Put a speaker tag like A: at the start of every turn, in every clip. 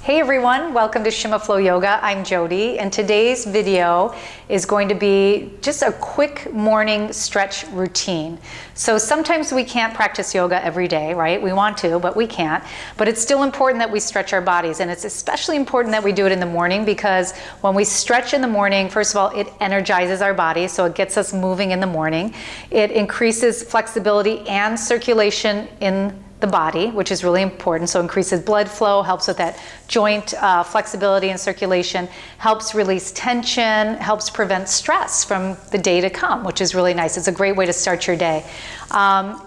A: Hey everyone, welcome to Shima Flow Yoga. I'm Jodi, and today's video is going to be just a quick morning stretch routine. So sometimes we can't practice yoga every day, right? We want to, but we can't. But it's still important that we stretch our bodies, and it's especially important that we do it in the morning because when we stretch in the morning, first of all, it energizes our body, so it gets us moving in the morning. It increases flexibility and circulation in the body, which is really important. So increases blood flow, helps with that joint flexibility and circulation, helps release tension, helps prevent stress from the day to come, which is really nice. It's a great way to start your day.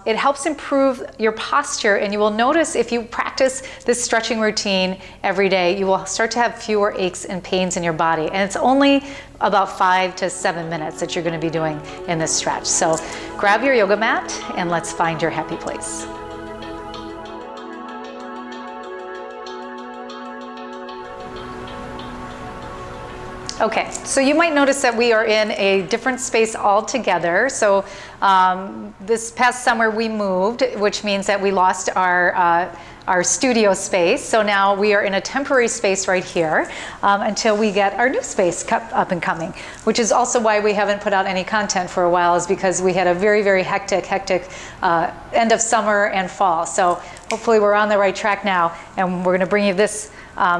A: It helps improve your posture, and you will notice if you practice this stretching routine every day, you will start to have fewer aches and pains in your body. And it's only about 5 to 7 minutes that you're going to be doing in this stretch. So grab your yoga mat and let's find your happy place. Okay, so you might notice that we are in a different space altogether. So this past summer we moved, which means that we lost our studio space. So now we are in a temporary space right here until we get our new space up and coming, which is also why we haven't put out any content for a while, is because we had a very, very hectic end of summer and fall. So hopefully we're on the right track now, and we're gonna bring you this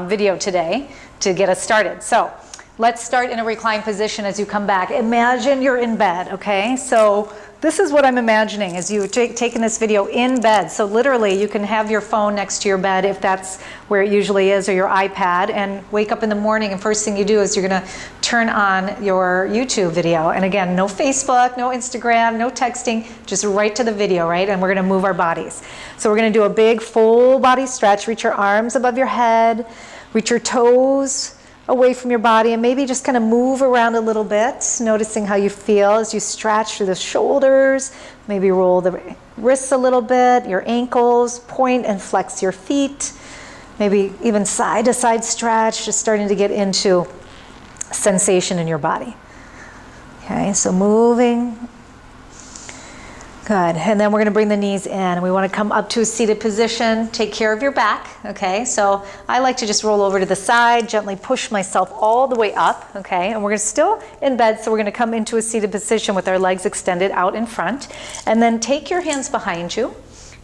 A: video today to get us started. So let's start in a reclined position as you come back. Imagine you're in bed, okay? So this is what I'm imagining as you've taken this video in bed. So literally you can have your phone next to your bed if that's where it usually is, or your iPad, and wake up in the morning and first thing you do is you're gonna turn on your YouTube video. And again, no Facebook, no Instagram, no texting, just right to the video, right? And we're gonna move our bodies. So we're gonna do a big full body stretch. Reach your arms above your head, reach your toes away from your body, and maybe just kind of move around a little bit, noticing how you feel as you stretch through the shoulders. Maybe roll the wrists a little bit, your ankles, point and flex your feet. Maybe even side to side stretch, just starting to get into sensation in your body. Okay, so moving. Good, and then we're gonna bring the knees in, and we wanna come up to a seated position. Take care of your back, okay? So I like to just roll over to the side, gently push myself all the way up, okay? And we're gonna still in bed, so we're gonna come into a seated position with our legs extended out in front. And then take your hands behind you,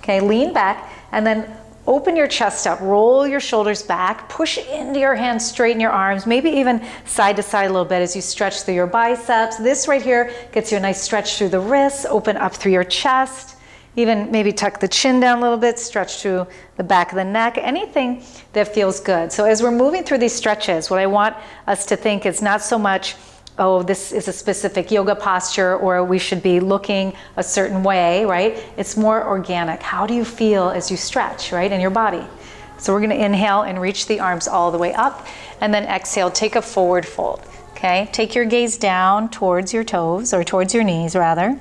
A: okay? Lean back, and then open your chest up, roll your shoulders back, push into your hands, straighten your arms, maybe even side to side a little bit as you stretch through your biceps. This right here gets you a nice stretch through the wrists, open up through your chest, even maybe tuck the chin down a little bit, stretch through the back of the neck, anything that feels good. So as we're moving through these stretches, what I want us to think is not so much, oh, this is a specific yoga posture, or we should be looking a certain way, right? It's more organic. How do you feel as you stretch, right, in your body? So we're gonna inhale and reach the arms all the way up, and then exhale, take a forward fold, okay? Take your gaze down towards your toes, or towards your knees, rather.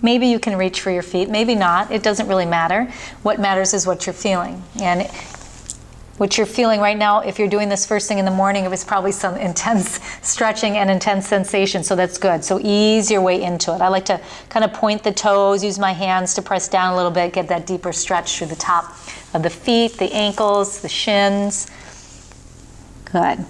A: Maybe you can reach for your feet, maybe not. It doesn't really matter. What matters is what you're feeling. And what you're feeling right now, if you're doing this first thing in the morning, it was probably some intense stretching and intense sensation, so that's good. So ease your way into it. I like to kind of point the toes, use my hands to press down a little bit, get that deeper stretch through the top of the feet, the ankles, the shins. Good.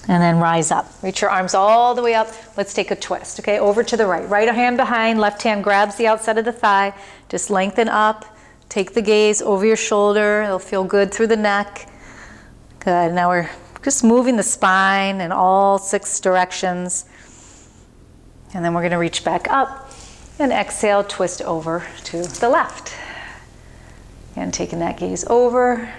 A: And then rise up. Reach your arms all the way up. Let's take a twist, okay? Over to the right. Right hand behind, left hand grabs the outside of the thigh. Just lengthen up. Take the gaze over your shoulder. It'll feel good through the neck. Good. Now we're just moving the spine in all 6 directions. And then we're going to reach back up and exhale, twist over to the left. And taking that gaze over.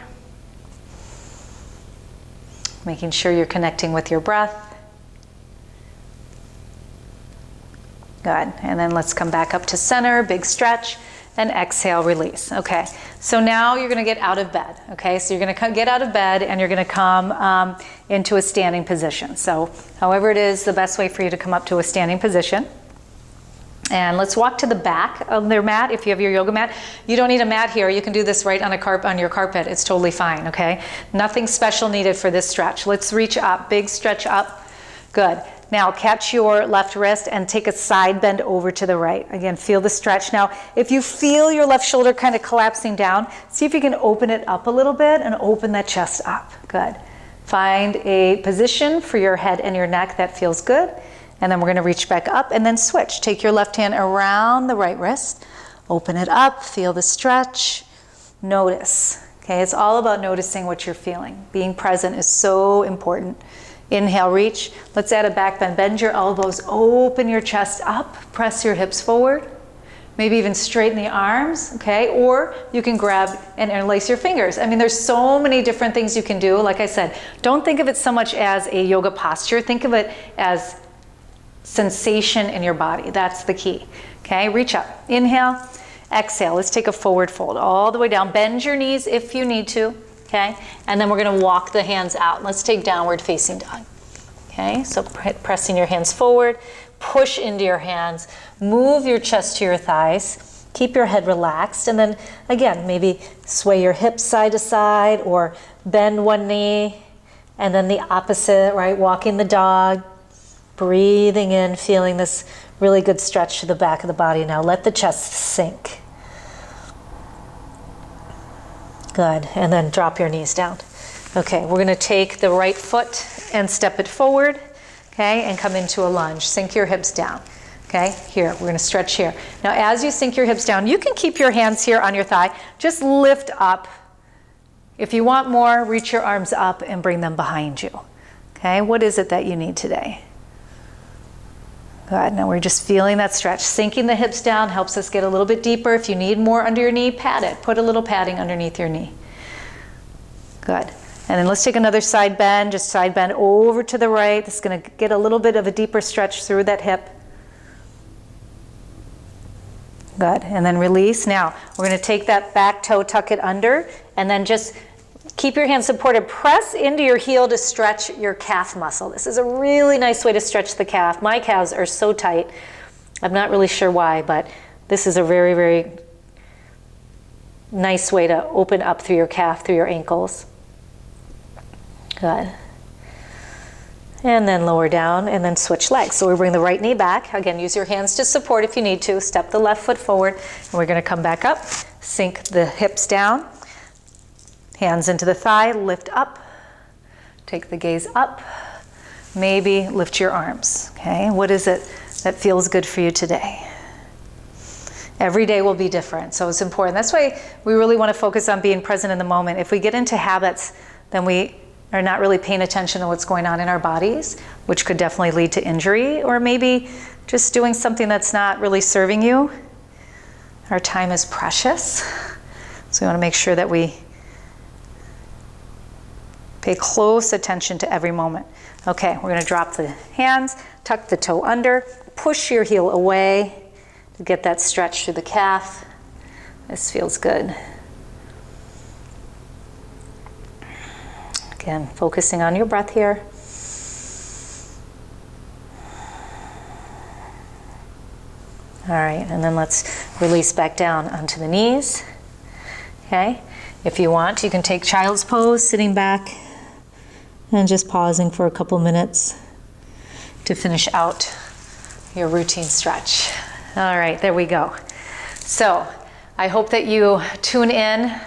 A: Making sure you're connecting with your breath. Good. And then let's come back up to center, big stretch. And exhale, release. Okay, so now you're gonna get out of bed. Okay, so you're gonna get out of bed and you're gonna come into a standing position. So however it is, the best way for you to come up to a standing position. And let's walk to the back of their mat. If you have your yoga mat, you don't need a mat here. You can do this right on your carpet. It's totally fine, okay? Nothing special needed for this stretch. Let's reach up, big stretch up. Good. Now catch your left wrist and take a side bend over to the right. Again, feel the stretch. Now, if you feel your left shoulder kind of collapsing down, see if you can open it up a little bit and open that chest up. Good. Find a position for your head and your neck that feels good. And then we're going to reach back up and then switch. Take your left hand around the right wrist. Open it up. Feel the stretch. Notice. Okay, it's all about noticing what you're feeling. Being present is so important. Inhale, reach. Let's add a back bend. Bend your elbows, open your chest up, press your hips forward. Maybe even straighten the arms, okay? Or you can grab and interlace your fingers. I mean, there's so many different things you can do. Like I said, don't think of it so much as a yoga posture. Think of it as sensation in your body. That's the key, okay? Reach up. Inhale, exhale. Let's take a forward fold all the way down. Bend your knees if you need to. Okay, and then we're going to walk the hands out. Let's take downward facing dog. Okay, so pressing your hands forward, push into your hands, move your chest to your thighs, keep your head relaxed, and then again, maybe sway your hips side to side or bend one knee, and then the opposite, right? Walking the dog, breathing in, feeling this really good stretch to the back of the body. Now let the chest sink. Good, and then drop your knees down. Okay, we're gonna take the right foot and step it forward, okay, and come into a lunge. Sink your hips down, okay? Here, we're gonna stretch here. Now, as you sink your hips down, you can keep your hands here on your thigh. Just lift up. If you want more, reach your arms up and bring them behind you, okay? What is it that you need today? Good, now we're just feeling that stretch. Sinking the hips down helps us get a little bit deeper. If you need more under your knee, pad it. Put a little padding underneath your knee. Good. And then let's take another side bend. Just side bend over to the right. This is going to get a little bit of a deeper stretch through that hip. Good. And then release. Now, we're going to take that back toe, tuck it under, and then just keep your hands supported. Press into your heel to stretch your calf muscle. This is a really nice way to stretch the calf. My calves are so tight. I'm not really sure why, but this is a very, very nice way to open up through your calf, through your ankles. Good. And then lower down and then switch legs. So we bring the right knee back. Again, use your hands to support if you need to. Step the left foot forward. And we're going to come back up. Sink the hips down. Hands into the thigh, lift up, take the gaze up, maybe lift your arms, okay? What is it that feels good for you today? Every day will be different, so it's important. That's why we really want to focus on being present in the moment. If we get into habits, then we are not really paying attention to what's going on in our bodies, which could definitely lead to injury, or maybe just doing something that's not really serving you. Our time is precious, so we want to make sure that we pay close attention to every moment. Okay, we're going to drop the hands, tuck the toe under, push your heel away to get that stretch through the calf. This feels good. Again, focusing on your breath here. All right, and then let's release back down onto the knees. Okay, if you want, you can take child's pose, sitting back, and just pausing for a couple minutes to finish out your routine stretch. All right, there we go. So I hope that you tune in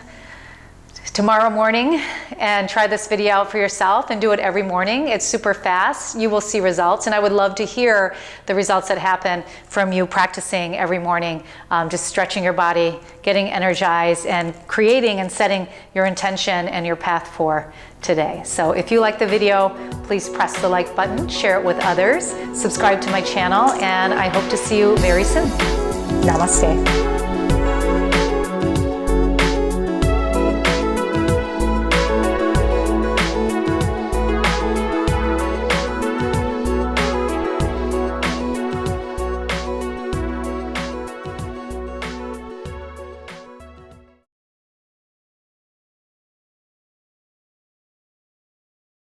A: tomorrow morning and try this video out for yourself and do it every morning. It's super fast. You will see results, and I would love to hear the results that happen from you practicing every morning, just stretching your body, getting energized, and creating and setting your intention and your path for today. So if you like the video, please press the like button, share it with others, subscribe to my channel, and I hope to see you very soon. Namaste.